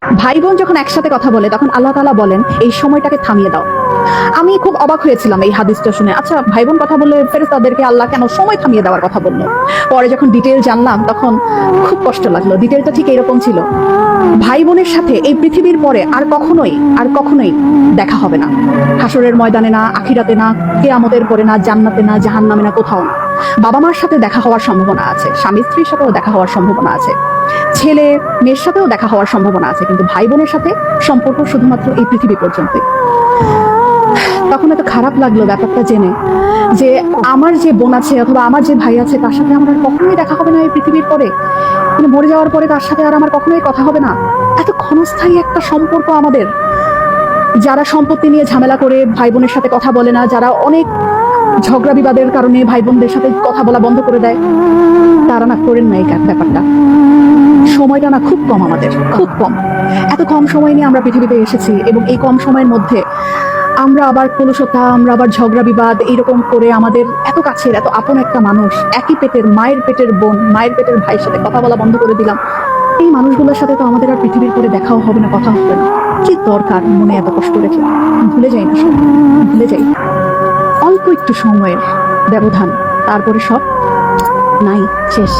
ভাই বোন যখন একসাথে কথা বলে তখন আল্লাহ তাআলা বলেন এই সময়টাকে থামিয়ে দাও। আমি খুব অবাক হয়েছিলাম এই হাদিসটা শুনে। আচ্ছা, ভাই বোন কথা বললে ফেরেশতাদেরকে আল্লাহ কেন সময় থামিয়ে দেওয়ার কথা বললো? পরে যখন ডিটেইল জানলাম তখন খুব কষ্ট লাগলো। ডিটেইলটা ঠিক এরকম ছিল, ভাই বোনের সাথে এই পৃথিবীর পরে আর কখনোই দেখা হবে না। হাসরের ময়দানে না, আখিরাতে না, কিয়ামতের পরে না, জান্নাতে না, জাহান্নামে না, কোথাও না। বাবা মার সাথে দেখা হওয়ার সম্ভাবনা আছে, স্বামী স্ত্রীর সাথেও দেখা হওয়ার সম্ভাবনা আছে, ছেলে মেয়ের সাথেও দেখা হওয়ার সম্ভাবনা আছে, কিন্তু ভাই বোনের সাথে সম্পর্ক শুধুমাত্র এই পৃথিবী পর্যন্তই। তখন এত খারাপ লাগলো ব্যাপারটা জেনে যে আমার যে বোন আছে অথবা আমার যে ভাই আছে তার সাথে আমার আর কখনোই দেখা হবে না এই পৃথিবীর পরে, মানে মরে যাওয়ার পরে তার সাথে আর আমার কখনোই কথা হবে না। এত ক্ষণস্থায়ী একটা সম্পর্ক আমাদের। যারা সম্পত্তি নিয়ে ঝামেলা করে ভাই বোনের সাথে কথা বলে না, যারা অনেক ঝগড়া বিবাদের কারণে ভাই বোনদের সাথে কথা বলা বন্ধ করে দেয়, তারা না করেন না এই ব্যাপারটা। সময়টা না খুব কম, আমাদের খুব কম। এত কম সময় নিয়ে আমরা পৃথিবীতে এসেছি এবং এই কম সময়ের মধ্যে আমরা আবার কলুষতা, আমরা আবার ঝগড়া বিবাদ এরকম করে আমাদের এত কাছের এত আপন একটা মানুষ, একই পেটের মায়ের পেটের বোন, মায়ের পেটের ভাইয়ের সাথে কথা বলা বন্ধ করে দিলাম। এই মানুষগুলোর সাথে তো আমাদের আর পৃথিবীর পরে দেখাও হবে না, কথা হবে না। কি দরকার মনে এত কষ্ট রেখে? ভুলে যাই না সব, ভুলে যাই। অল্প একটু সময়ের ব্যবধান, তারপরে সব নাই, শেষ।